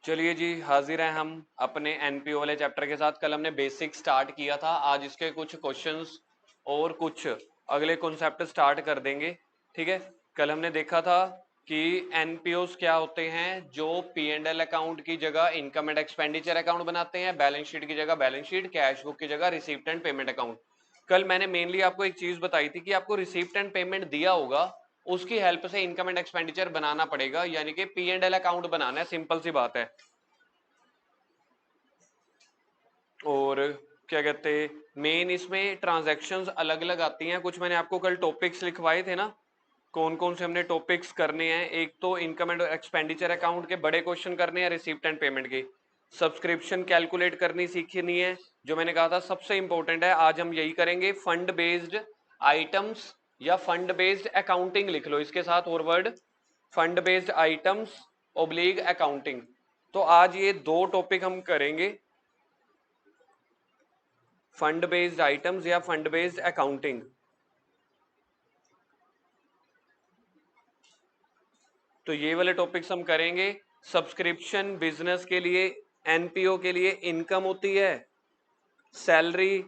चलिए जी, हाजिर हैं हम अपने एनपीओ वाले चैप्टर के साथ। कल हमने बेसिक स्टार्ट किया था, आज इसके कुछ क्वेश्चंस और कुछ अगले कॉन्सेप्ट स्टार्ट कर देंगे। ठीक है, कल हमने देखा था कि एनपीओस क्या होते हैं, जो पी एंड एल अकाउंट की जगह इनकम एंड एक्सपेंडिचर अकाउंट बनाते हैं, बैलेंस शीट की जगह बैलेंस शीट, कैश बुक की जगह रिसीप्ट एंड पेमेंट अकाउंट। कल मैंने मेनली आपको एक चीज बताई थी कि आपको रिसीप्ट एंड पेमेंट दिया होगा, उसकी हेल्प से इनकम एंड एक्सपेंडिचर बनाना पड़ेगा, यानी कि पी एंड एल अकाउंट बनाना है। सिंपल सी बात है। और क्या कहते हैं, मेन इसमें ट्रांजैक्शंस अलग अलग आती हैं। कुछ मैंने आपको कल टॉपिक्स लिखवाए थे ना, कौन कौन से हमने टॉपिक्स करने हैं। एक तो इनकम एंड एक्सपेंडिचर अकाउंट के बड़े क्वेश्चन करने हैं, रिसीप्ट एंड पेमेंट के। सब्सक्रिप्शन कैलकुलेट करनी सीखनी है, जो मैंने कहा था सबसे इंपॉर्टेंट है। आज हम यही करेंगे। फंड बेस्ड आइटम्स या फंड बेस्ड अकाउंटिंग लिख लो इसके साथ और word, fund based items oblique accounting. तो आज ये दो टॉपिक हम करेंगे, फंड बेस्ड आइटम्स या फंड बेस्ड अकाउंटिंग। तो ये वाले टॉपिक्स हम करेंगे। सब्सक्रिप्शन बिजनेस के लिए, एनपीओ के लिए इनकम होती है, सैलरी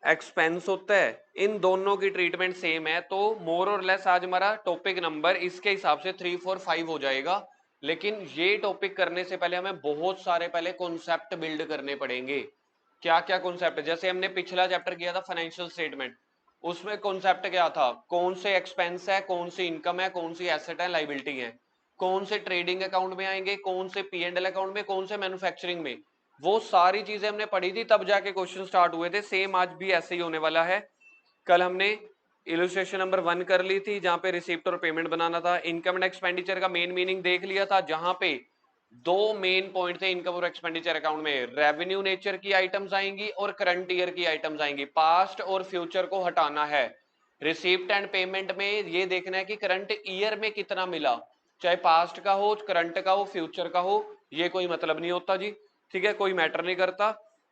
एक्सपेंस होता है। इन दोनों की ट्रीटमेंट सेम है। तो मोर और लेस आज हमारा टॉपिक नंबर इसके हिसाब से 3, 4, 5 हो जाएगा। लेकिन ये टॉपिक करने से पहले हमें बहुत सारे पहले कॉन्सेप्ट बिल्ड करने पड़ेंगे। क्या क्या कॉन्सेप्ट? जैसे हमने पिछला चैप्टर किया था फाइनेंशियल स्टेटमेंट, उसमें कॉन्सेप्ट क्या था? कौन से एक्सपेंस है, कौन सी इनकम है, कौन सी एसेट है, लाइबिलिटी है, कौन से ट्रेडिंग अकाउंट में आएंगे, कौन से पी एंड एल अकाउंट में, कौन से मैन्युफैक्चरिंग में। वो सारी चीजें हमने पढ़ी थी, तब जाके क्वेश्चन स्टार्ट हुए थे। सेम आज भी ऐसे ही होने वाला है। कल हमने इलस्ट्रेशन नंबर 1 कर ली थी, जहां पे रिसिप्ट और पेमेंट बनाना था। इनकम एंड एक्सपेंडिचर का मेन मीनिंग देख लिया था, जहां पे दो मेन पॉइंट थे इनकम और एक्सपेंडिचर अकाउंट में। रेवेन्यू नेचर की आइटम्स आएंगी और करंट ईयर की आइटम्स आएंगी। पास्ट और फ्यूचर को हटाना है। रिसिप्ट एंड पेमेंट में ये देखना है कि करंट ईयर में कितना मिला, चाहे पास्ट का हो, करंट का हो, फ्यूचर का हो, ये कोई मतलब नहीं होता जी। ठीक है, कोई मैटर नहीं करता।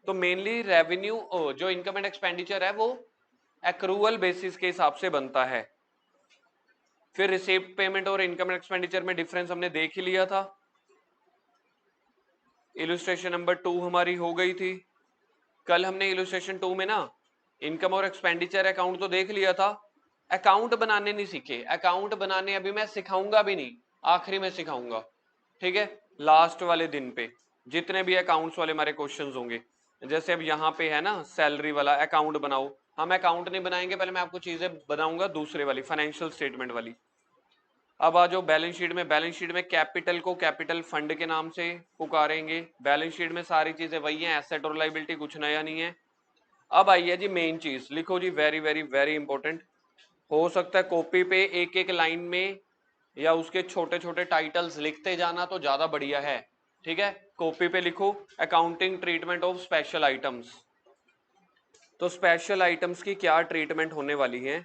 तो मेनली रेवेन्यू जो इनकम एंड एक्सपेंडिचर है वो एक्रूअल बेसिस के हिसाब से बनता है। फिर रिसिप्ट पेमेंट और इनकम एंड एक्सपेंडिचर में डिफरेंस हमने देख ही लिया था। इलस्ट्रेशन नंबर 2 हमारी हो गई थी। कल हमने इलस्ट्रेशन 2 में ना इनकम और एक्सपेंडिचर अकाउंट तो देख लिया था, अकाउंट बनाने नहीं सीखे। अकाउंट बनाने अभी मैं सिखाऊंगा भी नहीं, आखिरी में सिखाऊंगा। ठीक है, लास्ट वाले दिन पे जितने भी अकाउंट्स वाले हमारे क्वेश्चंस होंगे। जैसे अब यहाँ पे है ना सैलरी वाला अकाउंट बनाओ, हम अकाउंट नहीं बनाएंगे, पहले मैं आपको चीजें बनाऊंगा दूसरे वाली फाइनेंशियल स्टेटमेंट वाली। अब आ जाओ बैलेंस शीट में। बैलेंस शीट में कैपिटल को कैपिटल फंड के नाम से पुकारेंगे। बैलेंस शीट में सारी चीजें वही हैं, एसेट और लाइबिलिटी, कुछ नया नहीं है। अब आई है जी मेन चीज, लिखो जी, वेरी वेरी वेरी इंपॉर्टेंट। हो सकता है कॉपी पे एक एक लाइन में या उसके छोटे छोटे टाइटल्स लिखते जाना तो ज्यादा बढ़िया है। ठीक है, कॉपी पे लिखो accounting treatment of special items. तो स्पेशल आइटम्स की क्या ट्रीटमेंट होने वाली है?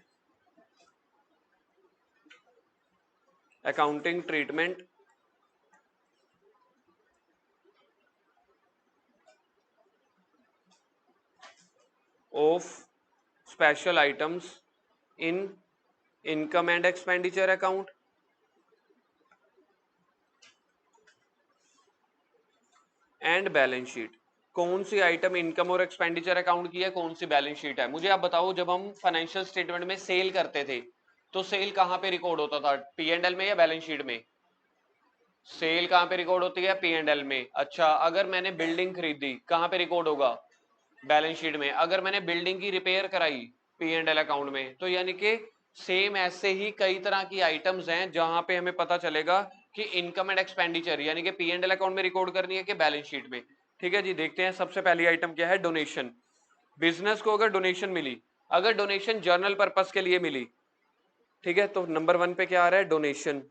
Accounting treatment of special items in income and expenditure account and balance sheet. कौन सी आइटम इनकम और एक्सपेंडिचर अकाउंट की है, कौन सी बैलेंस शीट है? मुझे आप बताओ, जब हम फाइनेंशियल स्टेटमेंट में सेल करते थे तो सेल कहां पे रिकॉर्ड होता था, पी एंड एल में या बैलेंस शीट में? सेल कहां पे रिकॉर्ड होती है? पी एंड एल में। अच्छा, अगर मैंने बिल्डिंग खरीदी कहां पे रिकॉर्ड होगा? बैलेंस शीट में। अगर मैंने बिल्डिंग की रिपेयर कराई, पी एंड एल अकाउंट में। तो यानी कि सेम ऐसे ही कई तरह की आइटम्स हैं जहां पे हमें पता चलेगा कि इनकम एंड एक्सपेंडिचर यानी कि पी एंड एल अकाउंट में रिकॉर्ड करनी है कि बैलेंस शीट में। ठीक है जी, देखते हैं। सबसे पहली आइटम क्या है? डोनेशन। बिजनेस को अगर डोनेशन मिली, अगर डोनेशन जर्नल पर्पस के लिए मिली, ठीक है, तो नंबर 1 पे क्या आ रहा है? डोनेशन।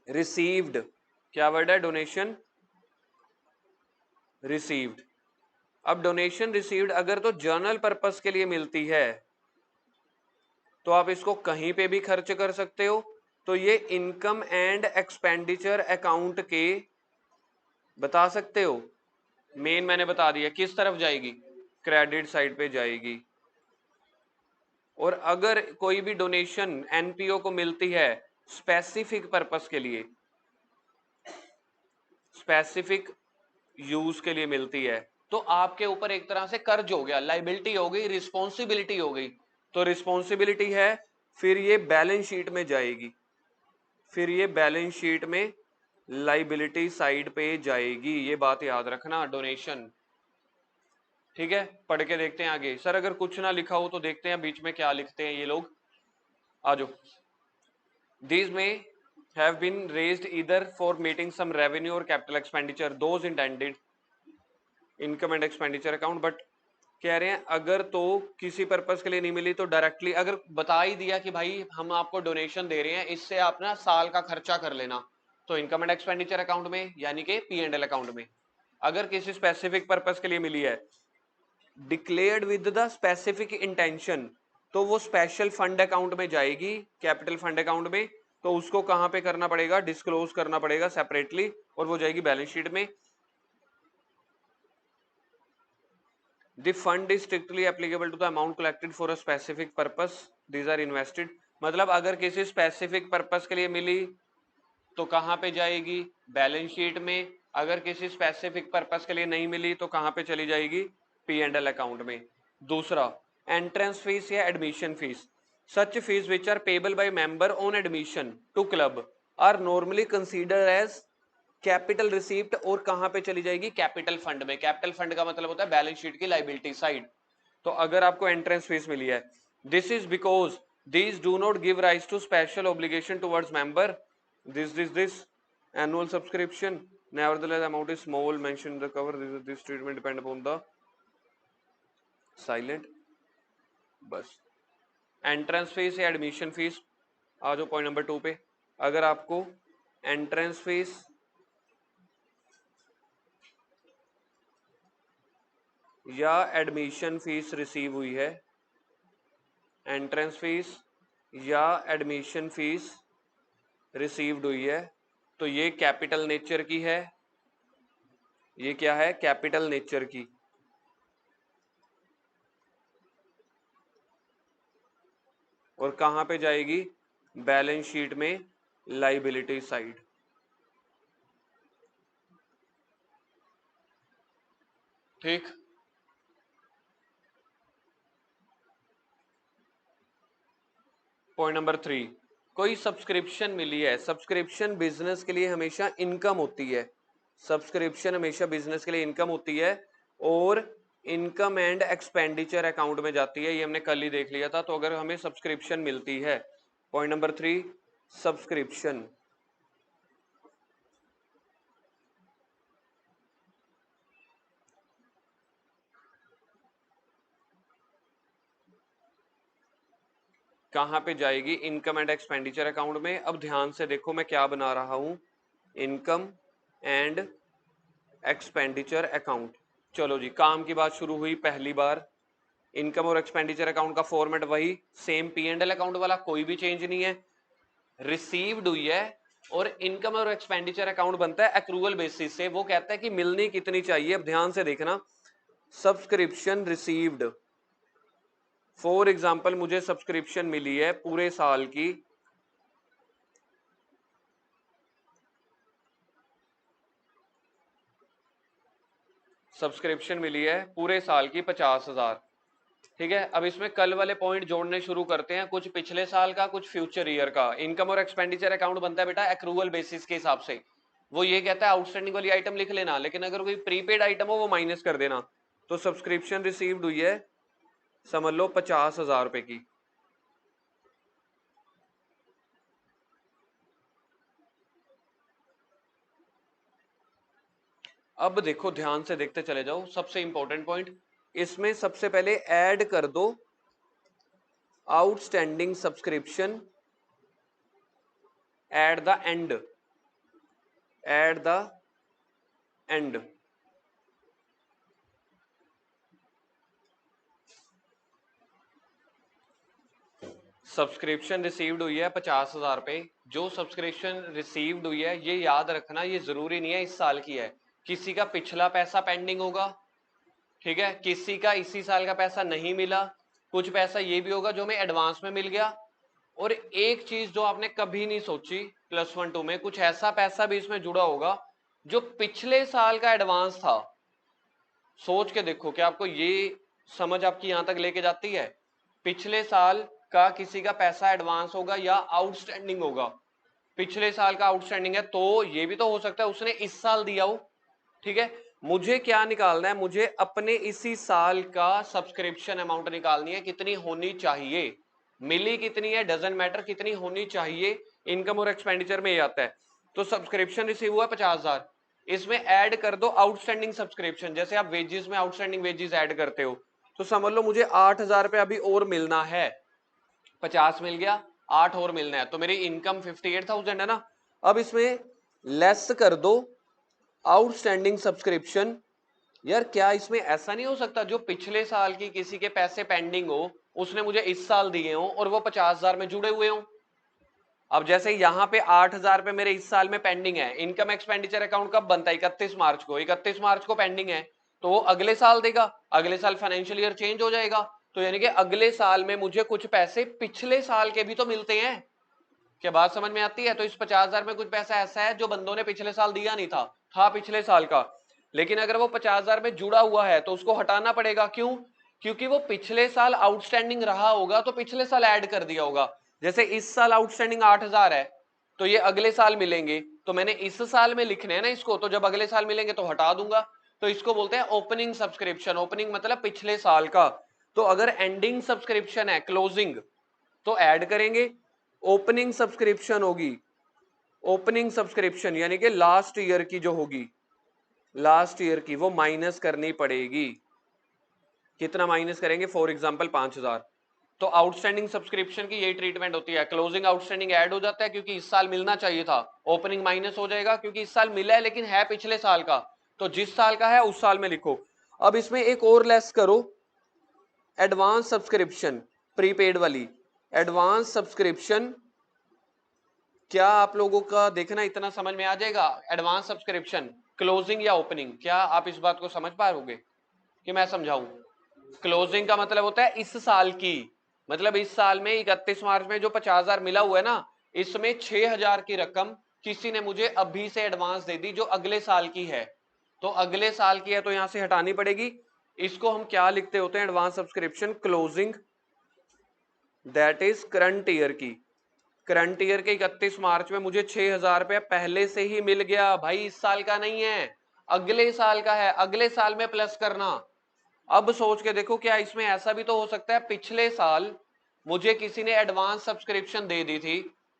रिसीव्ड, क्या वर्ड है? Donation received. अब डोनेशन रिसीव्ड अगर तो जर्नल पर्पस के लिए मिलती है तो आप इसको कहीं पे भी खर्च कर सकते हो। तो ये इनकम एंड एक्सपेंडिचर अकाउंट के बता सकते हो। मेन मैंने बता दिया किस तरफ जाएगी, क्रेडिट साइड पे जाएगी। और अगर कोई भी डोनेशन एनपीओ को मिलती है स्पेसिफिक पर्पस के लिए, स्पेसिफिक यूज के लिए मिलती है, तो आपके ऊपर एक तरह से कर्ज हो गया, लाइबिलिटी हो गई, रिस्पॉन्सिबिलिटी हो गई। तो रिस्पॉन्सिबिलिटी है, फिर ये बैलेंस शीट में जाएगी, फिर ये बैलेंस शीट में लाइबिलिटी साइड पे जाएगी, ये बात याद रखना। डोनेशन, ठीक है, पढ़ के देखते हैं आगे। सर अगर कुछ ना लिखा हो तो देखते हैं बीच में क्या लिखते हैं ये लोग, आ जाओ। These may have been raised either for meeting some revenue or capital expenditure, those intended income and expenditure account, but कह रहे हैं अगर तो किसी पर्पस के लिए नहीं मिली तो डायरेक्टली अगर बता ही दिया कि भाई हम आपको डोनेशन दे रहे हैं, इससे आप ना साल का खर्चा कर लेना, तो इनकम एंड एक्सपेंडिचर अकाउंट में, यानी कि P&L अकाउंट में। अगर किसी स्पेसिफिक पर्पस के लिए मिली है, declared with the specific intention, तो वो स्पेशल फंड अकाउंट में जाएगी, कैपिटल फंड अकाउंट में। तो उसको कहां पे करना पड़ेगा, डिस्क्लोज करना पड़ेगा सेपरेटली, और वो जाएगी बैलेंस शीट में। The fund is strictly applicable to the amount collected for a specific purpose, these are invested. मतलब अगर किसी स्पेसिफिक पर्पस के लिए मिली तो कहां पे जाएगी, बैलेंस शीट में। अगर किसी स्पेसिफिक पर्पस के लिए नहीं मिली तो कहां पे चली जाएगी, P&L अकाउंट में। दूसरा, एंट्रेंस फीस या admission fees, such fees which are payable by member on admission to club are normally consider as capital receipt, और कहां पे चली जाएगी, कैपिटल फंड में। कैपिटल फंड का मतलब होता है बैलेंस शीट की लाइबिलिटी साइड। तो अगर आपको एंट्रेंस फीस मिली है, this is because these do not give rise to special obligation towards member, this annual subscription, nevertheless amount is small, mentioned in the cover, this treatment depend upon the silent। बस entrance fees या admission fees, आ जाओ point number 2 पे। अगर आपको entrance fees या admission fees receive हुई है, entrance fees या एडमिशन फीस रिसीव्ड हुई है, तो ये कैपिटल नेचर की है। ये क्या है, कैपिटल नेचर की। और कहां पे जाएगी, बैलेंस शीट में लाइबिलिटी साइड। ठीक, पॉइंट नंबर 3, कोई सब्सक्रिप्शन मिली है। सब्सक्रिप्शन बिजनेस के लिए हमेशा इनकम होती है, सब्सक्रिप्शन हमेशा बिजनेस के लिए इनकम होती है, और इनकम एंड एक्सपेंडिचर अकाउंट में जाती है, ये हमने कल ही देख लिया था। तो अगर हमें सब्सक्रिप्शन मिलती है, पॉइंट नंबर 3, सब्सक्रिप्शन, कहां पे जाएगी, इनकम एंड एक्सपेंडिचर अकाउंट में। अब ध्यान से देखो मैं क्या बना रहा हूं, इनकम एंड एक्सपेंडिचर अकाउंट। चलो जी, काम की बात शुरू हुई पहली बार। इनकम और एक्सपेंडिचर अकाउंट का फॉर्मेट वही सेम, P&L अकाउंट वाला, कोई भी चेंज नहीं है। रिसीव्ड हुई है, और इनकम और एक्सपेंडिचर अकाउंट बनता है एक्रूवल बेसिस से। वो कहता है कि मिलनी कितनी चाहिए। अब ध्यान से देखना, सब्सक्रिप्शन रिसीव्ड, फॉर एग्जाम्पल मुझे सब्सक्रिप्शन मिली है पूरे साल की, सब्सक्रिप्शन मिली है पूरे साल की 50,000। ठीक है, अब इसमें कल वाले पॉइंट जोड़ने शुरू करते हैं, कुछ पिछले साल का, कुछ फ्यूचर ईयर का। इनकम और एक्सपेंडिचर अकाउंट बनता है बेटा एक्रूवल बेसिस के हिसाब से। वो ये कहता है आउटस्टैंडिंग वाली आइटम लिख लेना, लेकिन अगर कोई प्रीपेड आइटम हो वो माइनस कर देना। तो सब्सक्रिप्शन रिसीव्ड हुई है, समझ लो 50,000 रुपए की। अब देखो, ध्यान से देखते चले जाओ, सबसे इंपॉर्टेंट पॉइंट इसमें सबसे पहले ऐड कर दो outstanding subscription at the end, at the end. Subscription received हुई है 50,000 पे। जो सब्सक्रिप्शन रिसीव्ड हुई है, ये याद रखना, ये जरूरी नहीं है इस साल की है, किसी का पिछला पैसा पेंडिंग होगा, ठीक है, किसी का इसी साल का पैसा नहीं मिला, कुछ पैसा ये भी होगा जो हमें एडवांस में मिल गया, और एक चीज जो आपने कभी नहीं सोची प्लस 1 2 में, कुछ ऐसा पैसा भी इसमें जुड़ा होगा जो पिछले साल का एडवांस था, सोच के देखो कि आपको ये समझ आपकी यहां तक लेके जाती है। पिछले साल का किसी का पैसा एडवांस होगा या आउटस्टैंडिंग होगा, पिछले साल का आउटस्टैंडिंग है तो ये भी तो हो सकता है उसने इस साल दिया हो। ठीक है, मुझे क्या निकालना है, मुझे अपने इसी साल का सब्सक्रिप्शन अमाउंट निकालनी है, कितनी होनी चाहिए, मिली कितनी है डजेंट मैटर, कितनी होनी चाहिए। इनकम और एक्सपेंडिचर में ये आता है। तो सब्सक्रिप्शन रिसीव हुआ 50,000, इसमें ऐड कर दो आउटस्टैंडिंग सब्सक्रिप्शन, जैसे आप वेजेस में आउटस्टैंडिंग वेजेस ऐड करते हो। तो समझ लो मुझे 8,000 रुपए अभी और मिलना है, 50 मिल गया, 8 और मिलना है, तो मेरी इनकम 58,000 है ना। अब इसमें लेस कर दो आउटस्टैंडिंग सब्सक्रिप्शन। यार क्या इसमें ऐसा नहीं हो सकता जो पिछले साल की किसी के पैसे पेंडिंग हो, उसने मुझे इस साल दिए हो और वो 50,000 में जुड़े हुए हो। अब जैसे यहां पे 8,000 पे मेरे इस साल में पेंडिंग है, इनकम एक्सपेंडिचर अकाउंट कब बनता है, 31 मार्च को, 31 मार्च को पेंडिंग है, तो वो अगले साल देगा, अगले साल फाइनेंशियल ईयर चेंज हो जाएगा, तो यानी कि अगले साल में मुझे कुछ पैसे पिछले साल के भी तो मिलते हैं। क्या बात समझ में आती है? तो इस 50,000 में कुछ पैसा ऐसा है जो बंदों ने पिछले साल दिया नहीं था पिछले साल का, लेकिन अगर वो 50,000 में जुड़ा हुआ है तो उसको हटाना पड़ेगा। क्यों? क्योंकि वो पिछले साल आउटस्टैंडिंग रहा होगा तो पिछले साल ऐड कर दिया होगा। जैसे इस साल आउटस्टैंडिंग 8,000 है तो ये अगले साल मिलेंगे, तो मैंने इस साल में लिखने हैं ना इसको, तो जब अगले साल मिलेंगे तो हटा दूंगा। तो इसको बोलते हैं ओपनिंग सब्सक्रिप्शन। ओपनिंग मतलब पिछले साल का। तो अगर एंडिंग सब्सक्रिप्शन है, क्लोजिंग, तो ऐड करेंगे। ओपनिंग सब्सक्रिप्शन होगी, ओपनिंग सब्सक्रिप्शन यानी कि लास्ट ईयर की जो होगी, लास्ट ईयर की वो माइनस करनी पड़ेगी। कितना माइनस करेंगे? For example 5,000। तो आउटस्टैंडिंग सब्सक्रिप्शन की यही ट्रीटमेंट होती है। क्लोजिंग आउटस्टैंडिंग ऐड हो जाता है क्योंकि इस साल मिलना चाहिए था, ओपनिंग माइनस हो जाएगा क्योंकि इस साल मिला है लेकिन है पिछले साल का, तो जिस साल का है उस साल में लिखो। अब इसमें एक और लेस करो, एडवांस सब्सक्रिप्शन, प्रीपेड वाली एडवांस सब्सक्रिप्शन। क्या आप लोगों का देखना इतना समझ में आ जाएगा? एडवांस सब्सक्रिप्शन क्लोजिंग या ओपनिंग, क्या आप इस बात को समझ पाओगे कि मैं समझाऊं? क्लोजिंग का मतलब होता है इस साल की, मतलब इस साल में 31 मार्च में जो 50,000 मिला हुआ है ना, इसमें 6,000 की रकम किसी ने मुझे अभी से एडवांस दे दी जो अगले साल की है, तो अगले साल की है तो यहां से हटानी पड़ेगी। इसको हम क्या लिखते होते हैं? Advance subscription closing, that is current year की। करंट ईयर के 31 मार्च में मुझे 6,000 रुपया पहले से ही मिल गया भाई, इस साल का नहीं है, अगले साल का है, अगले साल में प्लस करना। अब सोच के देखो, क्या इसमें ऐसा भी तो हो सकता है पिछले साल मुझे किसी ने एडवांस सब्सक्रिप्शन दे दी थी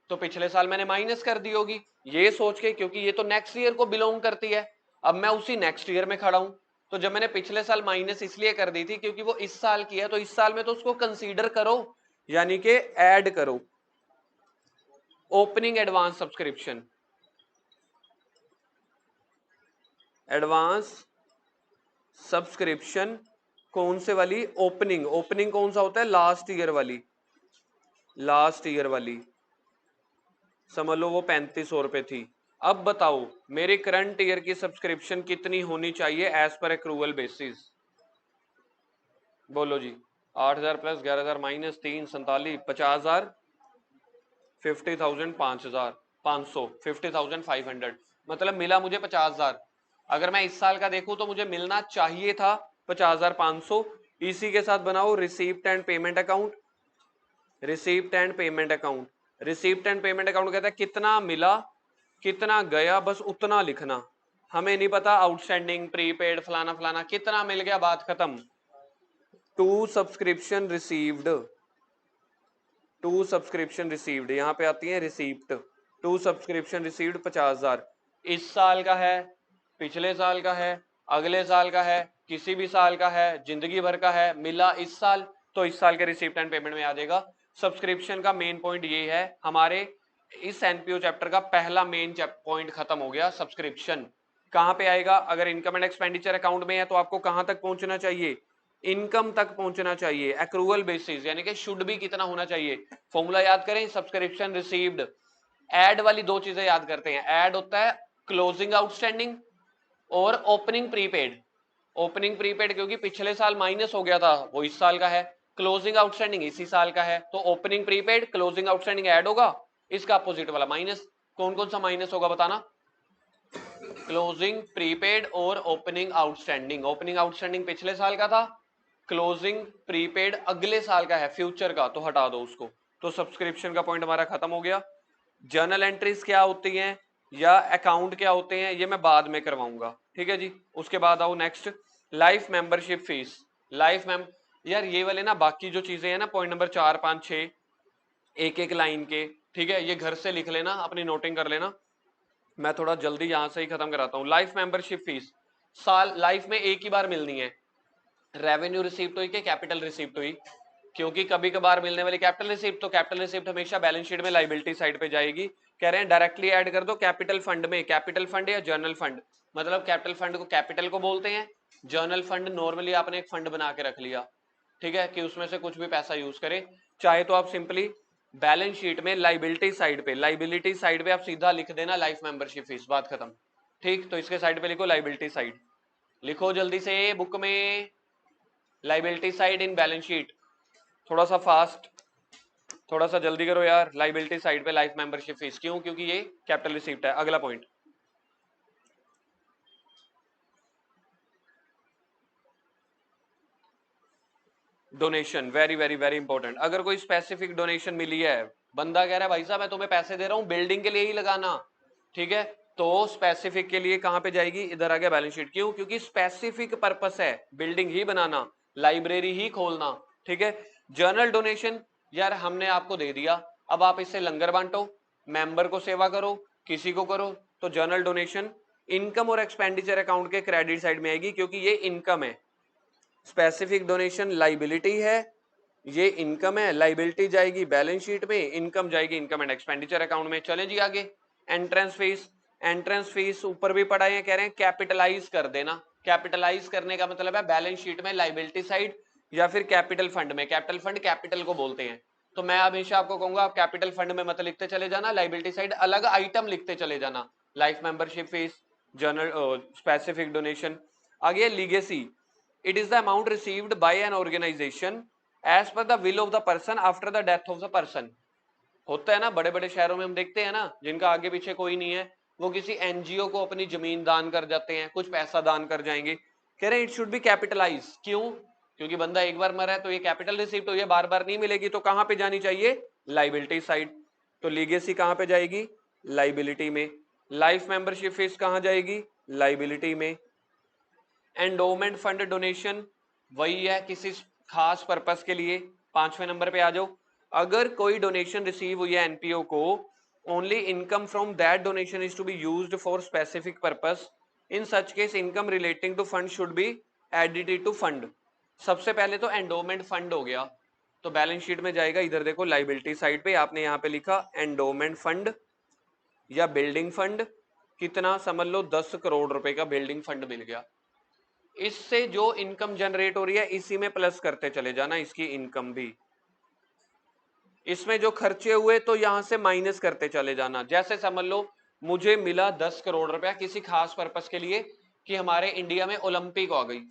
तो पिछले साल मैंने माइनस कर दी होगी, ये सोच के, क्योंकि ये तो नेक्स्ट ईयर को बिलोंग करती है। अब मैं उसी नेक्स्ट ईयर में खड़ा हूं, तो जब मैंने पिछले साल माइनस इसलिए कर दी थी क्योंकि वो इस साल की है, तो इस साल में तो उसको कंसीडर करो, यानी कि ऐड करो। Opening advance subscription, advance subscription कौन से वाली? ओपनिंग। ओपनिंग कौन सा होता है? लास्ट ईयर वाली, लास्ट ईयर वाली, समझ लो वो 3,500 रुपए थी। अब बताओ मेरे करंट ईयर की सब्सक्रिप्शन कितनी होनी चाहिए एज पर एक्रूवल बेसिस? बोलो जी। 8,000 प्लस 11,000 माइनस 3, 47, 50,000, 50,000, 5,000, 500, 50,500, मतलब मिला मुझे 50,000। अगर मैं इस साल का देखूं तो मुझे मिलना चाहिए था 50,500। इसी के साथ बनाओ receipt and payment account, receipt and payment account. Receipt and payment account कहता है कितना मिला कितना गया, बस उतना लिखना। हमें नहीं पता आउटस्टैंडिंग, प्रीपेड, फलाना फलाना, कितना मिल गया, बात खत्म। To subscription received, to subscription received, यहां पे आती है रिसीप्ट। टू सब्सक्रिप्शन रिसीव्ड 50,000, इस साल का है, पिछले साल का है, अगले साल का है, किसी भी साल का है, जिंदगी भर का है, मिला इस साल, तो इस साल के रिसीप्ट एंड पेमेंट में आ जाएगा। सब्सक्रिप्शन का मेन पॉइंट ये है, हमारे इस एनपीओ चैप्टर का पहला मेन पॉइंट खत्म हो गया। सब्सक्रिप्शन कहां पे आएगा? अगर इनकम एंड एक्सपेंडिचर अकाउंट में है तो आपको कहां तक पहुंचना चाहिए? इनकम तक पहुंचना चाहिए, एक्रूवल बेसिस, यानी कि शुड भी कितना होना चाहिए। फॉर्मूला याद करें, सब्सक्रिप्शन रिसीव्ड, ऐड वाली दो चीजें याद करते हैं। ऐड होता है क्लोजिंग आउटस्टैंडिंग और ओपनिंग प्रीपेड। ओपनिंग प्रीपेड क्योंकि पिछले साल माइनस हो गया था, वो इस साल का है। क्लोजिंग आउटस्टैंडिंग इसी साल का है, तो opening prepaid, closing outstanding add होगा, इसका अपोजिट वाला माइनस। कौन कौन सा माइनस होगा बताना? क्लोजिंग प्रीपेड और ओपनिंग आउटस्टैंडिंग। ओपनिंग आउटस्टैंडिंग पिछले साल का था, क्लोजिंग प्रीपेड अगले साल का है, फ्यूचर का, तो हटा दो उसको। तो सब्सक्रिप्शन का पॉइंट हमारा खत्म हो गया। जर्नल एंट्रीज क्या होती हैं या अकाउंट क्या होते हैं ये मैं बाद में करवाऊंगा, ठीक है जी। उसके बाद आओ next, life membership fees. Life ma'am यार ये वाले ना बाकी जो चीजें हैं ना, पॉइंट नंबर 4, 5, 6, एक एक लाइन के, ठीक है, ये घर से लिख लेना, अपनी नोटिंग कर लेना। मैं थोड़ा जल्दी यहां से ही खत्म कराता हूँ। लाइफ मेंबरशिप फीस साल लाइफ में एक ही बार मिलनी है। रेवेन्यू रिसीप्ट हुई कि कैपिटल रिसीप्ट हुई? क्योंकि कभी कभार मिलने वाली कैपिटल रिसीप्ट, तो कैपिटल रिसीप्ट हमेशा बैलेंस शीट में लाइबिलिटी साइड पे जाएगी। कह रहे हैं डायरेक्टली ऐड कर दो कैपिटल फंड में। कैपिटल फंड या जर्नल फंड, मतलब कैपिटल फंड को कैपिटल को बोलते हैं, जर्नल फंड नॉर्मली आपने एक फंड बना के रख लिया, ठीक है, कि उसमें से कुछ भी पैसा यूज करे। चाहे तो आप सिंपली बैलेंस शीट में लाइबिलिटी साइड पे, लाइबिलिटी साइड पे आप सीधा लिख देना लाइफ मेंबरशिप फीस, बात खत्म। ठीक, तो इसके साइड पे लिखो लाइबिलिटी साइड, लिखो जल्दी से बुक में, liability side in balance sheet. थोड़ा सा फास्ट, थोड़ा सा जल्दी करो यार। लाइबिलिटी साइड पे लाइफ मेंबरशिप फीस, क्यों? क्योंकि ये कैपिटल रिसीप्ट है। अगला point, donation, very very very important. अगर कोई स्पेसिफिक डोनेशन मिली है, बंदा कह रहा है भाई साहब मैं तुम्हें पैसे दे रहा हूं बिल्डिंग के लिए ही लगाना, ठीक है, तो स्पेसिफिक के लिए कहां पे जाएगी? इधर आ गया बैलेंस शीट। क्यों? क्योंकि स्पेसिफिक पर्पस है बिल्डिंग ही बनाना, लाइब्रेरी ही खोलना, ठीक है। जर्नल डोनेशन यार हमने आपको दे दिया, अब आप इससे लंगर बांटो, मेंबर को सेवा करो, किसी को करो। तो जर्नल डोनेशन इनकम और एक्सपेंडिचर अकाउंट के क्रेडिट साइड में आएगी, क्योंकि ये इनकम है। स्पेसिफिक डोनेशन लाइबिलिटी है, ये इनकम है, लाइबिलिटी जाएगी बैलेंस शीट में, इनकम जाएगी इनकम एंड एक्सपेंडिचर अकाउंट में। चलें जी आगे, एंट्रेंस फीस। एंट्रेंस फीस ऊपर भी पढ़ा है, कह रहे हैं कैपिटलाइज कर देना। कैपिटलाइज करने का मतलब है बैलेंस शीट में लाइबिलिटी साइड या फिर कैपिटल फंड में। कैपिटल फंड कैपिटल को बोलते हैं, तो मैं हमेशा आपको कहूंगा आप कैपिटल फंड में मत लिखते चले जाना, लाइबिलिटी साइड अलग आइटम लिखते चले जाना। Life membership fees, journal specific donation. आगे legacy, it is the amount received by an organization as per the will of the person after the death of the person। होता है ना बड़े बड़े शहरों में, हम देखते हैं ना जिनका आगे पीछे कोई नहीं है, वो किसी एनजीओ को अपनी जमीन दान कर जाते हैं, कुछ पैसा दान कर जाएंगे। कह रहे हैं इट शुड बी कैपिटलाइज। क्यों? क्योंकि बंदा एक बार मरा है तो ये कैपिटल रिसिप्ट हुई है, बार बार नहीं मिलेगी, तो कहां पे जानी चाहिए? Liability side. तो लीगेसी कहां पे जाएगी? लाइबिलिटी में। लाइफ मेंबरशिप फीस कहां जाएगी? लाइबिलिटी में। एंडोमेंट फंड डोनेशन वही है, किसी खास पर्पस के लिए। 5वें नंबर पे आ जाओ, अगर कोई डोनेशन रिसीव हुई है एनपीओ को, only income from that donation is to be used for specific purpose, in such case income relating to fund should be added to fund. सबसे पहले तो एंडोमेंट फंड हो गया, तो बैलेंस शीट में जाएगा, इधर देखो लाइबिलिटी साइड पे आपने यहाँ पे लिखा एंडोमेंट फंड या बिल्डिंग फंड। कितना समझ लो 10 करोड़ रुपए का बिल्डिंग फंड मिल गया। इससे जो इनकम जनरेट हो रही है इसी में प्लस करते चले जाना, इसकी इनकम भी। इसमें जो खर्चे हुए तो यहां से माइनस करते चले जाना। जैसे समझ लो मुझे मिला 10 करोड़ रुपया किसी खास पर्पस के लिए, कि हमारे इंडिया में ओलंपिक आ गई,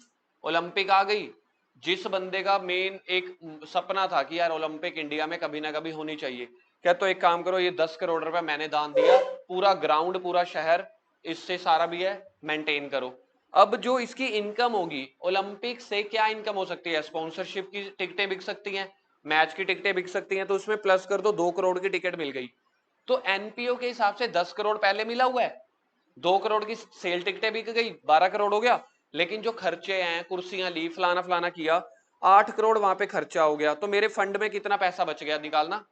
ओलंपिक आ गई। जिस बंदे का मेन एक सपना था कि यार ओलंपिक इंडिया में कभी ना कभी होनी चाहिए, क्या तो एक काम करो, ये 10 करोड़ रुपया मैंने दान दिया, पूरा ग्राउंड पूरा शहर इससे सारा भी है मेंटेन करो। अब जो इसकी इनकम होगी ओलंपिक से, क्या इनकम हो सकती है? स्पॉन्सरशिप की टिकटें बिक सकती हैं, मैच की टिकटें बिक सकती हैं, तो उसमें प्लस कर दो, 2 करोड़ की टिकट मिल गई। तो एनपीओ के हिसाब से 10 करोड़ पहले मिला हुआ है, 2 करोड़ की सेल टिकटें बिक गई, 12 करोड़ हो गया। लेकिन जो खर्चे हैं, कुर्सियां ली, फलाना फलाना किया, 8 करोड़ वहां पे खर्चा हो गया, तो मेरे फंड में कितना पैसा बच गया निकालना?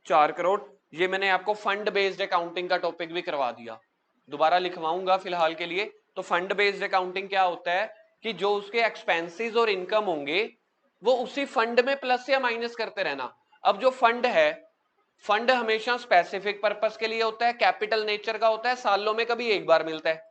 4 करोड़। ये मैंने आपको फंड बेस्ड अकाउंटिंग का टॉपिक भी करवा दिया, दोबारा लिखवाऊंगा फिलहाल के लिए। तो फंड बेस्ड अकाउंटिंग क्या होता है कि जो उसके एक्सपेंसेस और इनकम होंगे वो उसी फंड में प्लस या माइनस करते रहना। अब जो फंड है, फंड हमेशा स्पेसिफिक पर्पस के लिए होता है, कैपिटल नेचर का होता है, सालों में कभी एक बार मिलता है।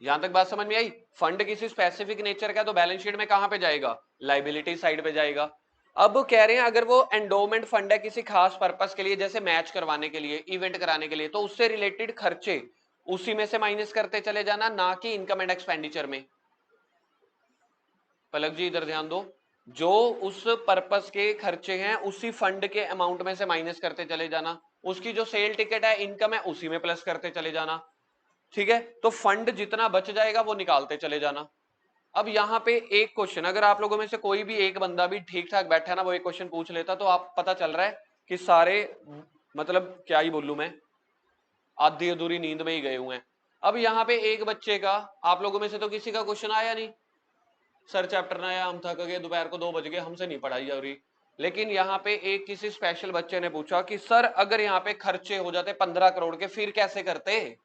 यहां तक बात समझ में आई? फंड किसी स्पेसिफिक नेचर का तो बैलेंस शीट में कहां पे जाएगा? लाइबिलिटी साइड पे जाएगा। अब कह रहे हैं अगर वो एंडोमेंट फंड है किसी खास पर्पस के लिए, जैसे मैच करवाने के लिए, इवेंट कराने के लिए, तो उससे रिलेटेड खर्चे उसी में से माइनस करते चले जाना, ना कि इनकम एंड एक्सपेंडिचर में। पलक जी इधर ध्यान दो, जो उस पर्पस के खर्चे हैं उसी फंड के अमाउंट में से माइनस करते चले जाना, उसकी जो सेल टिकट है, इनकम है, उसी में प्लस करते चले जाना। ठीक है, तो फंड जितना बच जाएगा वो निकालते चले जाना। अब यहाँ पे एक क्वेश्चन, अगर आप लोगों में से कोई भी एक बंदा भी ठीक ठाक बैठा है ना, वो एक क्वेश्चन पूछ लेता, तो आप पता चल रहा है कि सारे मतलब क्या ही बोलूं मैं, आधी अधूरी नींद में ही गए हुए हैं। अब यहाँ पे एक बच्चे का, आप लोगों में से तो किसी का क्वेश्चन आया नहीं, सर चैप्टर ना आया, हम थक गए, दोपहर को 2 बज गए, हमसे नहीं पढ़ाई जा रही। लेकिन यहाँ पे एक किसी स्पेशल बच्चे ने पूछा कि सर अगर यहाँ पे खर्चे हो जाते 15 करोड़ के, फिर कैसे करते?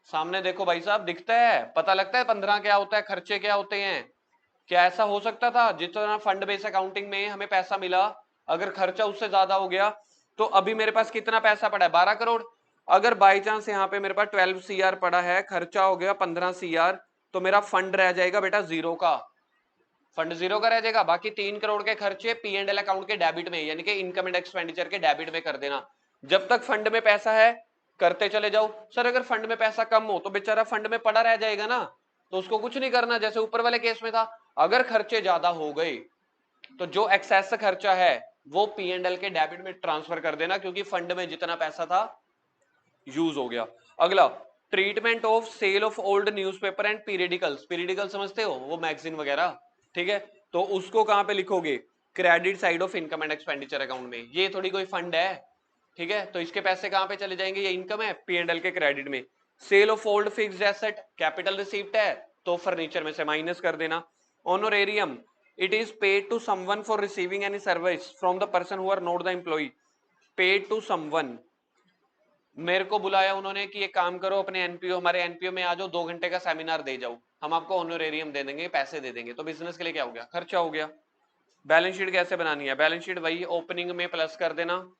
सामने देखो भाई साहब, दिखता है, पता लगता है 15 क्या होता है, खर्चे क्या होते हैं। क्या ऐसा हो सकता था जितना फंड बेस अकाउंटिंग में हमें पैसा मिला, अगर खर्चा उससे ज्यादा हो गया, तो अभी मेरे पास कितना पैसा पड़ा है? 12 करोड़। अगर बाई चांस यहाँ पे मेरे पास 12 CR पड़ा है, खर्चा हो गया 15 CR, तो मेरा फंड रह जाएगा बेटा जीरो का, फंड जीरो का रह जाएगा। बाकी 3 करोड़ के खर्चे P&L अकाउंट के डेबिट में, यानी कि इनकम एंड एक्सपेंडिचर के डेबिट में कर देना। जब तक फंड में पैसा है करते चले जाओ। सर अगर फंड में पैसा कम हो तो बेचारा फंड में पड़ा रह जाएगा ना, तो उसको कुछ नहीं करना, जैसे ऊपर वाले केस में था। अगर खर्चे ज्यादा हो गए तो जो एक्सेस खर्चा है वो P&L के डेबिट में ट्रांसफर कर देना, क्योंकि फंड में जितना पैसा था यूज हो गया। अगला, treatment of sale of old newspaper and periodicals. Periodical समझते हो, वो मैगजीन वगैरह, ठीक है, तो उसको कहां पे लिखोगे? Credit side of income and expenditure account में। ये थोड़ी कोई फंड है, ठीक है, तो इसके पैसे कहां पे चले जाएंगे? ये इनकम है, P&L के क्रेडिट में। Sale of old fixed asset, capital receipt है, तो फर्नीचर में से माइनस कर देना। Honorarium, it is paid to someone for receiving any service from the person who are not the employee. Paid to someone, मेरे को बुलाया उन्होंने कि एक काम करो, अपने एनपीओ, हमारे एनपीओ में आ जाओ, 2 घंटे का सेमिनार दे जाओ, हम आपको ऑनोरेरियम दे देंगे, पैसे दे देंगे। तो बिजनेस के लिए क्या हो गया? खर्चा हो गया। बैलेंस शीट कैसे बनानी है? बैलेंस शीट वही ओपनिंग में प्लस कर देना,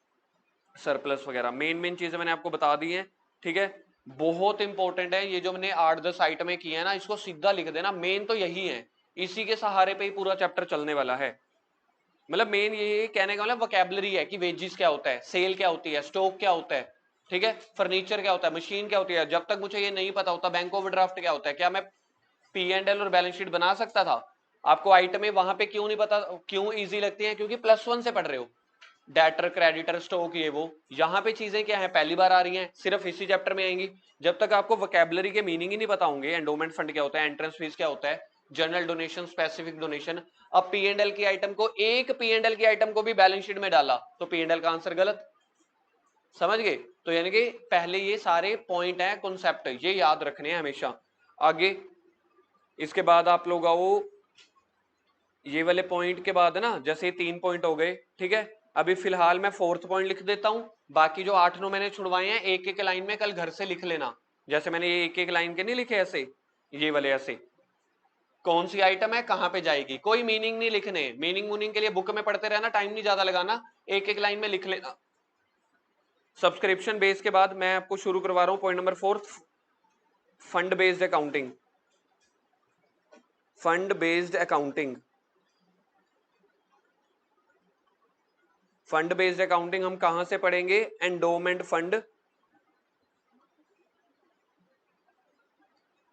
सरप्लस वगैरह, मेन चीजें मैंने आपको बता दी हैं, ठीक है। बहुत इंपॉर्टेंट है ये जो मैंने 8-10 आइटमें की है ना, इसको सीधा लिख देना, मेन तो यही है, इसी के सहारे पे ही पूरा चैप्टर चलने वाला है। मतलब मेन ये कहने का मतलब वोकैबुलरी है कि वेजिस क्या होता है, सेल क्या होती है, स्टॉक क्या होता है, ठीक है, फर्नीचर क्या होता है, मशीन क्या होती है। जब तक मुझे ये नहीं पता होता बैंक ओवरड्राफ्ट क्या होता है, क्या मैं P&L और बैलेंस शीट बना सकता था? आपको आइटमें वहां पे क्यों नहीं पता, क्यों इजी लगती है? क्योंकि +1 से पढ़ रहे हो, डेटर, क्रेडिटर, स्टॉक, ये वो। यहाँ पे चीजें क्या है, पहली बार आ रही हैं, सिर्फ इसी चैप्टर में आएंगी। जब तक आपको वोकैबुलरी के मीनिंग ही नहीं पता होंगे, एंडोमेंट फंड क्या होता है, एंट्रेंस फीस क्या होता है, जनरल डोनेशन, स्पेसिफिक डोनेशन। अब P&L की आइटम को, एक P&L की आइटम को भी बैलेंस शीट में डाला तो P&L का आंसर गलत, समझ गए? तो यानी कि पहले ये सारे पॉइंट हैं, कॉन्सेप्ट, ये याद रखने हैं हमेशा। आगे इसके बाद आप लोग आओ, ये वाले पॉइंट के बाद ना, जैसे ये 3 पॉइंट हो गए, ठीक है, अभी फिलहाल मैं 4th पॉइंट लिख देता हूं। बाकी जो 8-9 मैंने छुड़वाए हैं, एक एक लाइन में कल घर से लिख लेना। जैसे मैंने ये एक एक लाइन के नहीं लिखे ऐसे, ये वाले ऐसे, कौन सी आइटम है, कहां पे जाएगी, कोई मीनिंग नहीं लिखने। मीनिंग मूनिंग के लिए बुक में पढ़ते रहना, टाइम नहीं ज्यादा लगाना, एक एक लाइन में लिख लेना। सब्सक्रिप्शन बेस के बाद मैं आपको शुरू करवा रहा हूं point number 4, fund based accounting. Fund based accounting, fund based accounting हम कहां से पढ़ेंगे? एंडोमेंट फंड,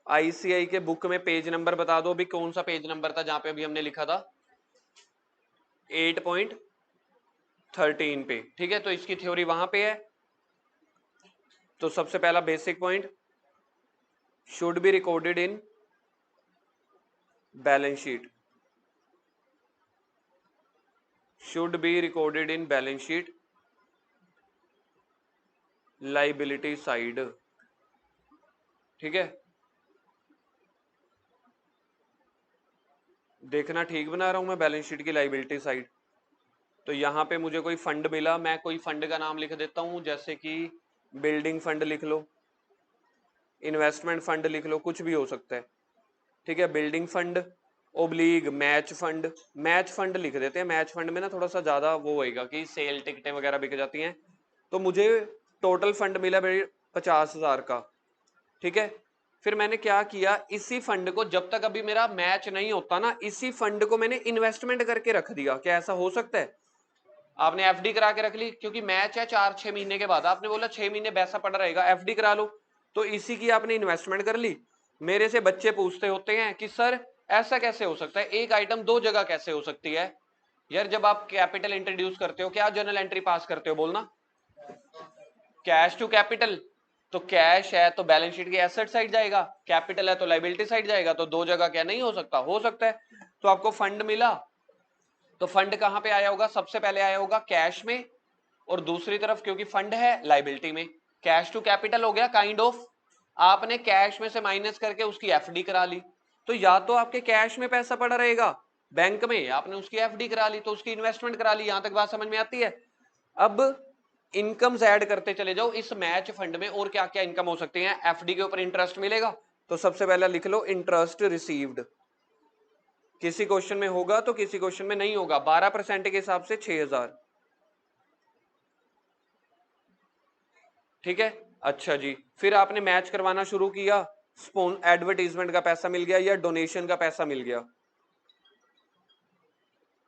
ICI के बुक में पेज नंबर बता दो, अभी कौन सा पेज नंबर था जहां पे अभी हमने लिखा था? 8.13 पे, ठीक है, तो इसकी थ्योरी वहां पे है। तो सबसे पहला basic point, should be recorded in balance sheet, should be recorded in balance sheet, liability side, ठीक है। देखना ठीक बना रहा हूं मैं बैलेंस शीट की लाइबिलिटी साइड। तो यहां पे मुझे कोई फंड मिला, मैं कोई फंड का नाम लिख देता हूं, जैसे कि बिल्डिंग फंड लिख लो, इन्वेस्टमेंट फंड लिख लो, कुछ भी हो सकता है, ठीक है। Building fund oblique match fund, match fund लिख देते हैं। मैच फंड में ना थोड़ा सा ज्यादा वो होएगा कि सेल टिकटें वगैरह बिक जाती हैं। तो मुझे टोटल फंड मिला भाई 50,000 का, ठीक है। फिर मैंने क्या किया, इसी फंड को जब तक अभी मेरा मैच नहीं होता ना, इसी फंड को मैंने इन्वेस्टमेंट करके रख दिया। क्या ऐसा हो सकता है? आपने एफडी करा के रख ली, क्योंकि मैच है 4-6 महीने के बाद, आपने बोला 6 महीने पैसा पड़ा रहेगा, एफडी करा लो, तो इसी की आपने इन्वेस्टमेंट कर ली। मेरे से बच्चे पूछते होते हैं कि सर ऐसा कैसे हो सकता है, एक आइटम 2 जगह कैसे हो सकती है? यार जब आप कैपिटल इंट्रोड्यूस करते हो, क्या जर्नल एंट्री पास करते हो, बोलना, कैश टू कैपिटल, तो कैश है तो बैलेंस शीट की एसेट साइड जाएगा, कैपिटल है तो लाइबिलिटी साइड जाएगा, तो दो जगह क्या नहीं हो सकता? हो सकता है। तो आपको फंड मिला, तो फंड कहां पे आया होगा? सबसे पहले आया होगा कैश में, और दूसरी तरफ क्योंकि फंड है लाइबिलिटी में, कैश टू कैपिटल हो गया काइंड ऑफ। आपने कैश में से माइनस करके उसकी एफडी करा ली, तो या तो आपके कैश में पैसा पड़ा रहेगा बैंक में, आपने उसकी एफडी करा ली तो उसकी इन्वेस्टमेंट करा ली। यहां तक बात समझ में आती है? अब इनकम्स ऐड करते चले जाओ इस मैच फंड में, और क्या क्या इनकम हो सकती है? एफडी के ऊपर इंटरेस्ट मिलेगा, तो सबसे पहला लिख लो इंटरेस्ट रिसीव्ड। किसी क्वेश्चन में होगा तो किसी क्वेश्चन में नहीं होगा। 12% के हिसाब से 6000, ठीक है। अच्छा जी, फिर आपने मैच करवाना शुरू किया, एडवर्टीजमेंट का पैसा मिल गया या डोनेशन का पैसा मिल गया?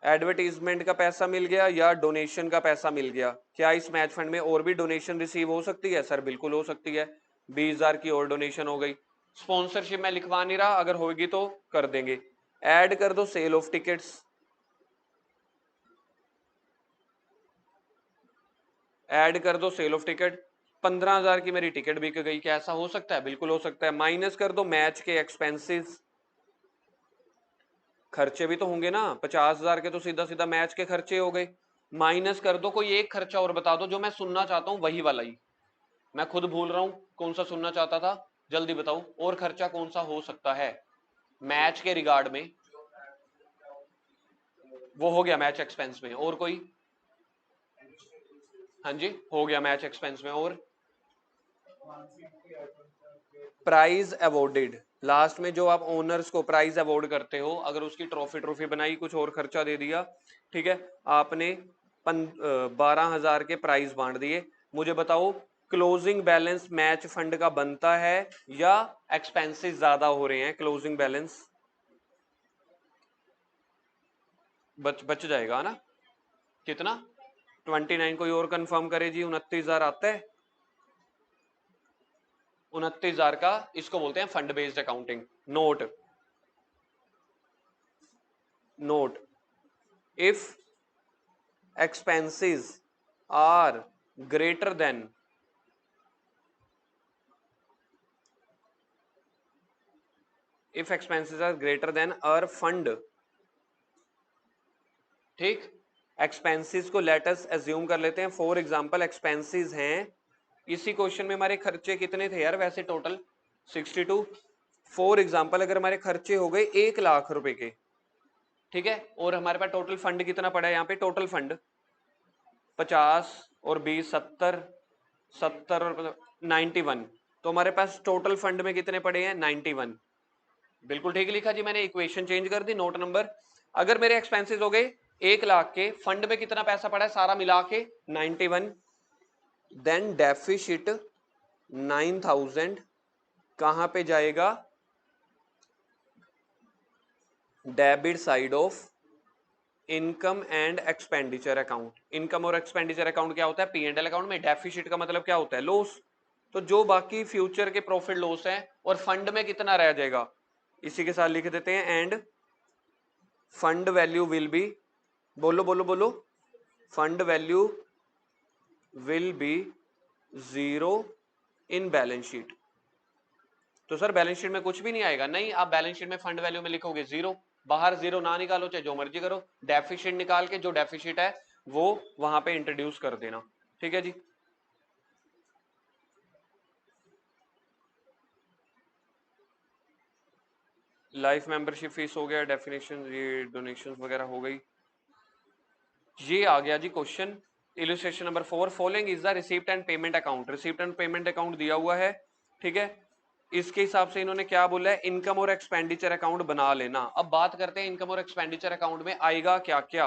एडवर्टीजमेंट का पैसा मिल गया या डोनेशन का पैसा मिल गया? क्या इस मैच फंड में और भी डोनेशन रिसीव हो सकती है? सर बिल्कुल हो सकती है, 20,000 की और डोनेशन हो गई। स्पॉन्सरशिप में लिखवा नहीं रहा, अगर होगी तो कर देंगे। ऐड कर दो सेल ऑफ टिकट्स, ऐड कर दो सेल ऑफ टिकट। 15,000 की मेरी टिकट बिक गई, क्या ऐसा हो सकता है? बिल्कुल हो सकता है। माइनस कर दो मैच के एक्सपेंसेस, खर्चे भी तो होंगे ना, 50,000 के तो सीधा सीधा मैच के खर्चे हो गए। माइनस कर दो कोई एक खर्चा और बता दो जो मैं सुनना चाहता हूं, वही वाला ही। मैं खुद भूल रहा हूं कौन सा सुनना चाहता था, जल्दी बताओ। और खर्चा कौन सा हो सकता है मैच के रिगार्ड में? वो हो गया मैच एक्सपेंस में, और कोई? हाँ जी, हो गया मैच एक्सपेंस में। और प्राइज अवॉर्डेड, लास्ट में जो आप ओनर्स को प्राइज अवॉर्ड करते हो, अगर उसकी ट्रॉफी ट्रॉफी बनाई, कुछ और खर्चा दे दिया, ठीक है, आपने 12,000 के प्राइज बांट दिए। मुझे बताओ क्लोजिंग बैलेंस मैच फंड का बनता है या एक्सपेंसेस ज्यादा हो रहे हैं? क्लोजिंग बैलेंस बच जाएगा ना? कितना? 29। कोई और कंफर्म करे जी? 29,000 आता है। 29,000 का इसको बोलते हैं fund based accounting. Note, note, if expenses are greater than, if expenses are greater than our fund, ठीक, एक्सपेंसेस को लेट अस एज्यूम कर लेते हैं। फॉर एग्जांपल एक्सपेंसेस हैं, इसी क्वेश्चन में हमारे खर्चे कितने थे यार वैसे? टोटल 62। फॉर एग्जांपल अगर हमारे खर्चे हो गए 1,00,000 रुपए के, ठीक है, और हमारे पास टोटल फंड कितना पड़ा है? यहाँ पे टोटल फंड 50 और 20 70, 70 और 91, तो हमारे पास टोटल फंड में कितने पड़े हैं? 91। बिल्कुल ठीक लिखा जी मैंने, इक्वेशन चेंज कर दी। नोट नंबर, अगर मेरे एक्सपेंसेस हो गए 1,00,000 के, फंड में कितना पैसा पड़ा है सारा मिला के? 91, देन डेफिसिट 9,000 कहां पे जाएगा? Debit side of income and expenditure account. Income और एक्सपेंडिचर अकाउंट क्या होता है? पी एंड एल अकाउंट में। डेफिसिट का मतलब क्या होता है? लॉस। तो जो बाकी फ्यूचर के प्रॉफिट लॉस है, और फंड में कितना रह जाएगा, इसी के साथ लिख देते हैं end fund value will be, बोलो बोलो बोलो, fund value will be 0 in balance sheet. तो सर बैलेंस शीट में कुछ भी नहीं आएगा? नहीं, आप बैलेंस शीट में फंड वैल्यू में लिखोगे 0, बाहर 0 ना निकालो, चाहे जो मर्जी करो, डेफिसिट निकाल के जो डेफिसिट है वो वहां पे इंट्रोड्यूस कर देना, ठीक है जी। लाइफ मेंबरशिप फीस हो गया, डेफिनेशन, ये डोनेशन वगैरह हो गई। ये आ गया जी question, illustration number 4, following is the receipt and payment account. Receipt and payment account दिया हुआ है, ठीक है, इसके हिसाब से इन्होंने क्या बोला है? इनकम और एक्सपेंडिचर अकाउंट बना लेना। अब बात करते हैं इनकम और एक्सपेंडिचर अकाउंट में आएगा क्या क्या।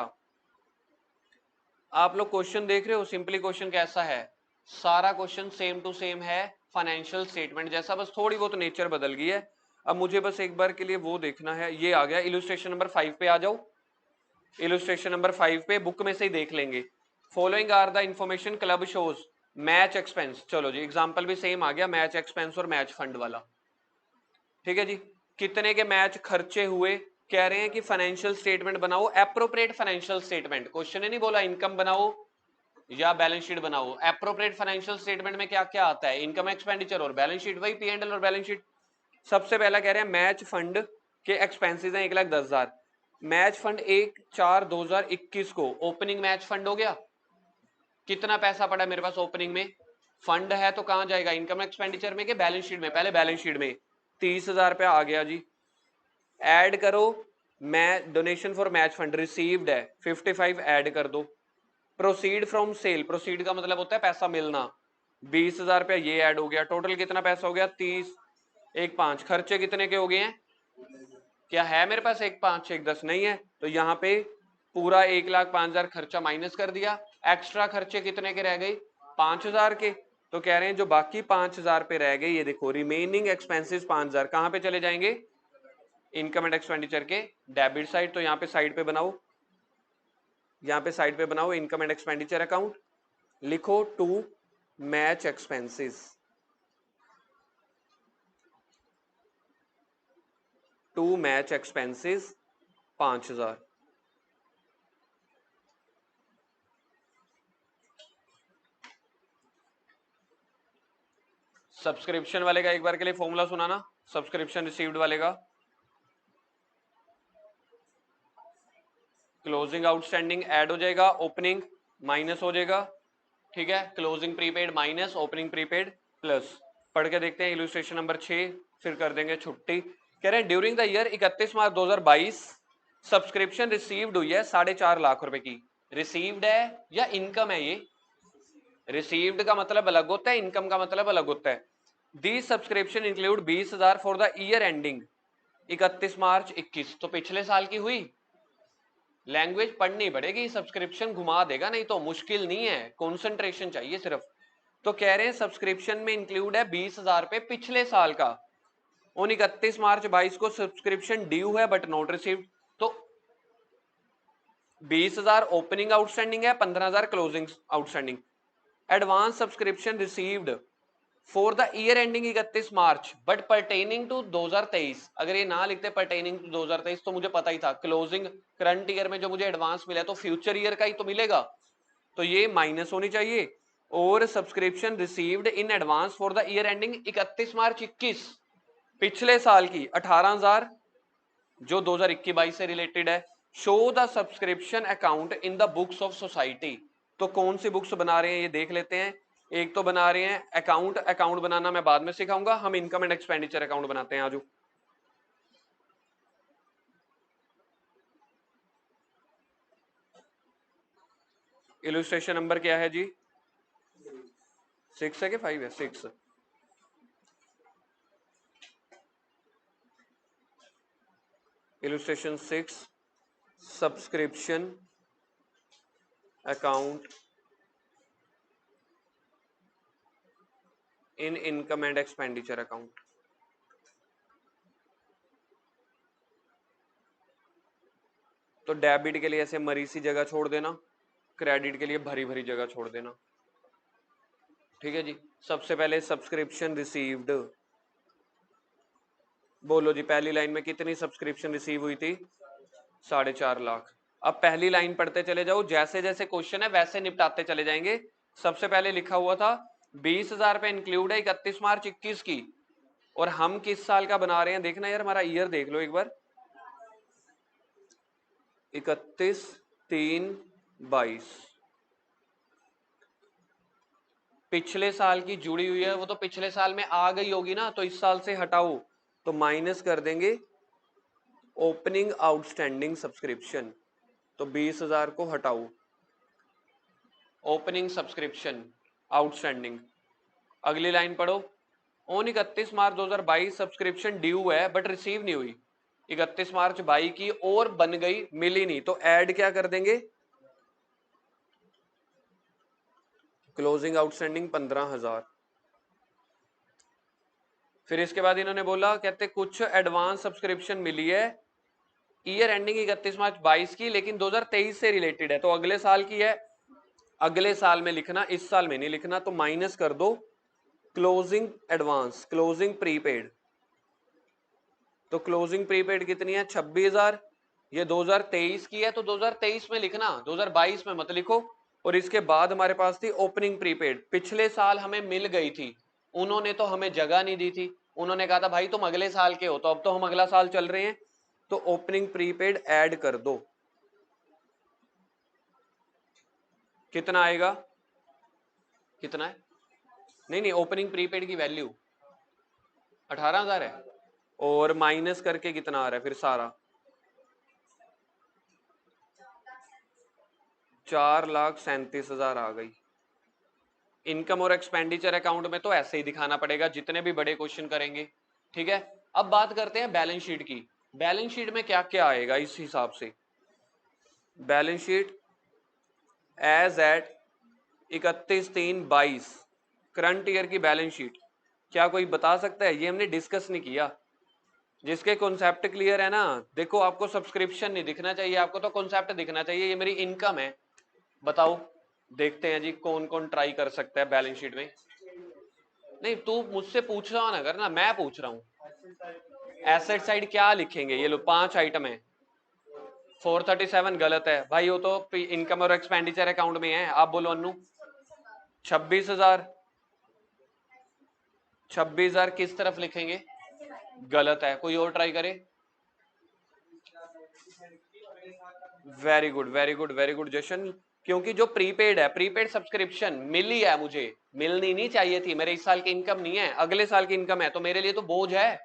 आप लोग क्वेश्चन देख रहे हो, सिंपली क्वेश्चन कैसा है? सारा क्वेश्चन सेम टू सेम है, फाइनेंशियल स्टेटमेंट जैसा, बस थोड़ी बहुत नेचर बदल गई है। अब मुझे बस एक बार के लिए वो देखना है। ये आ गया इलस्ट्रेशन नंबर 5 पे आ जाओ। इलस्ट्रेशन नंबर 5 पे बुक में से ही देख लेंगे। Following are the information club shows match expense. चलो जी, एग्जांपल भी सेम आ गया, मैच एक्सपेंस और मैच फंड वाला, ठीक है जी। कितने के मैच खर्चे हुए? कह रहे हैं कि फाइनेंशियल स्टेटमेंट बनाओ, एप्रोप्रिएट फाइनेंशियल स्टेटमेंट। क्वेश्चन ने नहीं बोला इनकम बनाओ या बैलेंस शीट बनाओ। एप्रोप्रिएट फाइनेंशियल स्टेटमेंट में क्या क्या आता है, इनकम एक्सपेंडिचर और बैलेंस शीट, वही P&L और बैलेंस शीट। सबसे पहला कह रहे हैं मैच फंड के एक्सपेंसेस हैं 1,10,000। मैच फंड 1/4/2021 को ओपनिंग मैच फंड हो गया। कितना पैसा पड़ा मेरे पास ओपनिंग में, फंड है तो कहां जाएगा, इनकम एक्सपेंडिचर में के बैलेंस शीट में, पहले बैलेंस शीट में 30,000 रुपया आ गया जी। ऐड करो, मैं donation for match fund received है 55 ऐड कर दो। प्रोसीड फ्रॉम सेल, प्रोसीड का मतलब होता है पैसा मिलना, 20,000 रुपया ये ऐड हो गया। टोटल कितना पैसा हो गया 30, 1,5। खर्चे कितने के हो गए हैं, क्या है मेरे पास 1,5 1,10 नहीं है, तो यहाँ पे पूरा 1,05,000 खर्चा माइनस कर दिया। एक्स्ट्रा खर्चे कितने के रह गए 5,000 के। तो कह रहे हैं जो बाकी 5,000 पे रह गए, ये देखो रिमेनिंग एक्सपेंसेस 5,000 कहां पे चले जाएंगे, इनकम एंड एक्सपेंडिचर के डेबिट साइड। तो यहाँ पे साइड पे बनाओ, यहाँ पे साइड पे बनाओ इनकम एंड एक्सपेंडिचर अकाउंट, लिखो to match expenses, to match expenses 5,000। Subscription वाले का एक बार के लिए फॉर्मूला सुनाना, सब्सक्रिप्शन रिसीव्ड वाले का, क्लोजिंग आउटस्टैंडिंग ऐड हो जाएगा, ओपनिंग माइनस हो जाएगा, ठीक है, closing prepaid minus opening prepaid plus. पढ़ के देखते हैं इलस्ट्रेशन नंबर 6, फिर कर देंगे छुट्टी। कह रहे हैं during the year 31 March 2022 subscription received हुई है 4.5 लाख रुपए की। रिसीव्ड है या इनकम है, ये रिसीव्ड का मतलब अलग होता है, इनकम का मतलब अलग होता है। The subscription include 20,000 for the year ending 31 मार्च 21, तो पिछले साल की हुई। लैंग्वेज पढ़नी पड़ेगी, सब्सक्रिप्शन घुमा देगा, नहीं तो मुश्किल नहीं है, कॉन्सेंट्रेशन चाहिए सिर्फ। तो कह रहे हैं सब्सक्रिप्शन में इंक्लूड है 20,000 रुपए पिछले साल का, उन 31 मार्च 22 को सब्सक्रिप्शन ड्यू है बट नॉट रिसीव्ड। तो 20,000 ओपनिंग आउटस्टैंडिंग है, 15,000 closing outstanding. Advance subscription received for the year ending 31 March but pertaining to 2023। अगर ये ना लिखते परटेनिंग टू 2023 तो मुझे पता ही था, क्लोजिंग करंट ईयर में जो मुझे एडवांस मिला तो फ्यूचर ईयर का ही तो मिलेगा, तो ये माइनस होनी चाहिए। और subscription received in advance for the year ending 31 मार्च 21, पिछले साल की 18,000 जो 2021-22 से रिलेटेड है। Show the subscription account in the books of society, तो कौन सी बुक्स बना रहे हैं ये देख लेते हैं। एक तो बना रहे हैं अकाउंट, अकाउंट बनाना मैं बाद में सिखाऊंगा, हम इनकम एंड एक्सपेंडिचर अकाउंट बनाते हैं। आजू इलस्ट्रेशन नंबर क्या है जी, 6 है कि 5 है, 6। Illustration 6, subscription account in income and expenditure account. तो डेबिट के लिए ऐसे मरी सी जगह छोड़ देना, क्रेडिट के लिए भरी भरी जगह छोड़ देना, ठीक है जी। सबसे पहले सब्सक्रिप्शन रिसीव्ड, बोलो जी पहली लाइन में कितनी सब्सक्रिप्शन रिसीव हुई थी, 4.5 लाख। अब पहली लाइन पढ़ते चले जाओ, जैसे जैसे क्वेश्चन है वैसे निपटाते चले जाएंगे। सबसे पहले लिखा हुआ था 20,000 रुपए इंक्लूड है 31 मार्च 21 की, और हम किस साल का बना रहे हैं देखना यार, हमारा ईयर देख लो एक बार, 31/3/22। पिछले साल की जुड़ी हुई है, वो तो पिछले साल में आ गई होगी ना, तो इस साल से हटाओ, तो माइनस कर देंगे ओपनिंग आउटस्टैंडिंग सब्सक्रिप्शन, तो 20,000 को हटाओ, ओपनिंग सब्सक्रिप्शन आउटस्टैंडिंग। अगली लाइन पढ़ो, ऑन 31 मार्च 2022 सब्सक्रिप्शन ड्यू है बट रिसीव नहीं हुई, 31 मार्च 22 की और बन गई, मिली नहीं, तो ऐड क्या कर देंगे, क्लोजिंग आउटस्टैंडिंग 15,000। फिर इसके बाद इन्होंने बोला, कहते कुछ एडवांस सब्सक्रिप्शन मिली है ईयर एंडिंग 31 मार्च 22 की, लेकिन 2023 से रिलेटेड है, तो अगले साल की है, अगले साल में लिखना, इस साल में नहीं लिखना, तो माइनस कर दो क्लोजिंग एडवांस, क्लोजिंग प्रीपेड। तो क्लोजिंग प्रीपेड कितनी है 26,000, ये 2023 की है, तो 2023 में लिखना, 2022 में मत लिखो। और इसके बाद हमारे पास थी ओपनिंग प्रीपेड, पिछले साल हमें मिल गई थी, उन्होंने तो हमें जगह नहीं दी थी, उन्होंने कहा था भाई तुम अगले साल के हो, तो अब तो हम अगला साल चल रहे हैं, तो ओपनिंग प्रीपेड ऐड कर दो। कितना आएगा, कितना है, नहीं नहीं ओपनिंग प्रीपेड की वैल्यू 18,000 है, और माइनस करके कितना आ रहा है फिर सारा, 4,37,000 आ गई। इनकम और एक्सपेंडिचर अकाउंट में तो ऐसे ही दिखाना पड़ेगा जितने भी बड़े क्वेश्चन करेंगे, ठीक है। अब बात करते हैं बैलेंस शीट की। बैलेंस शीट में क्या क्या आएगा इस हिसाब से, balance sheet as at 31/3/22 current year की बैलेंस शीट, क्या कोई बता सकता है, ये हमने डिस्कस नहीं किया। जिसके कॉन्सेप्ट क्लियर है ना, देखो आपको सब्सक्रिप्शन नहीं दिखना चाहिए, आपको तो कॉन्सेप्ट दिखना चाहिए, ये मेरी इनकम है, बताओ, देखते हैं जी कौन कौन ट्राई कर सकता है बैलेंस शीट में। नहीं तू मुझसे पूछ रहा ना करना, मैं पूछ रहा हूँ। एसेट साइड क्या लिखेंगे, ये लो 5 आइटम है, 437 गलत है भाई, वो तो इनकम और एक्सपेंडिचर अकाउंट में है। आप बोलो अन्नू, 26,000, 26,000 किस तरफ लिखेंगे, गलत है, कोई और ट्राई करे। Very good very good very good Jashan, क्योंकि जो प्रीपेड है, प्रीपेड सब्सक्रिप्शन मिली है मुझे, मिलनी नहीं चाहिए थी, मेरे इस साल की इनकम नहीं है, अगले साल की इनकम है, तो मेरे लिए तो बोझ है,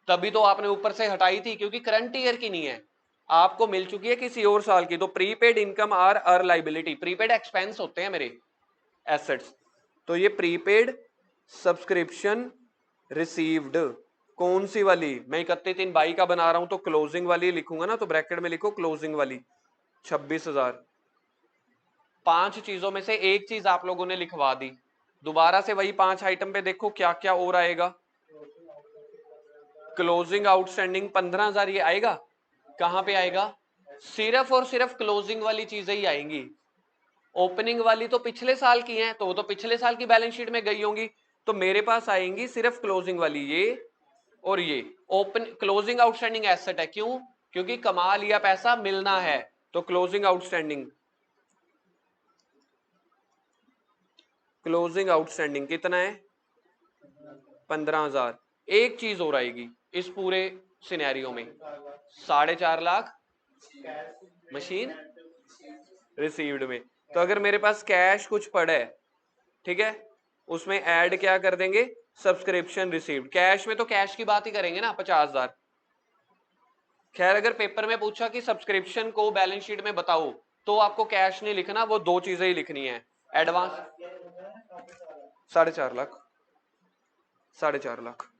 तभी तो आपने ऊपर से हटाई थी, क्योंकि करंट ईयर की नहीं है, आपको मिल चुकी है किसी और साल की। तो prepaid income are a liability, prepaid expense होते हैं मेरे एसेट्स, तो ये प्रीपेड सब्सक्रिप्शन रिसीव्ड, कौन सी वाली, मैं 31/3/22 का बना रहा हूं तो क्लोजिंग वाली लिखूंगा ना, तो ब्रैकेट में लिखो क्लोजिंग वाली 26,000। 5 चीजों में से एक चीज आप लोगों ने लिखवा दी, दोबारा से वही 5 आइटम पे देखो क्या क्या और आएगा। क्लोजिंग आउटस्टैंडिंग 15,000 ये आएगा, कहां पे आएगा, सिर्फ और सिर्फ क्लोजिंग वाली चीजें ही आएंगी, ओपनिंग वाली तो पिछले साल की हैं, तो वो तो पिछले साल की बैलेंस शीट में गई होंगी, तो मेरे पास आएंगी सिर्फ क्लोजिंग वाली, ये और ये। ओपन क्लोजिंग आउटस्टैंडिंग एसेट है, क्यों, क्योंकि कमा लिया पैसा मिलना है, तो क्लोजिंग आउटस्टैंडिंग, क्लोजिंग आउटस्टैंडिंग कितना है, 15,000। एक चीज और आएगी इस पूरे सिनेरियो में, 4.5 लाख मशीन रिसीव्ड में, तो अगर मेरे पास कैश कुछ पड़ा है, ठीक है, उसमें ऐड क्या कर देंगे, सब्सक्रिप्शन रिसीव्ड, कैश में तो कैश की बात ही करेंगे ना, 50,000। खैर अगर पेपर में पूछा कि सब्सक्रिप्शन को बैलेंस शीट में बताओ, तो आपको कैश नहीं लिखना, वो दो चीजें ही लिखनी है, एडवांस 4.5 लाख, 4.5 लाख,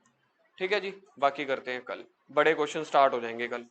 ठीक है जी। बाकी करते हैं कल, बड़े क्वेश्चन स्टार्ट हो जाएंगे कल।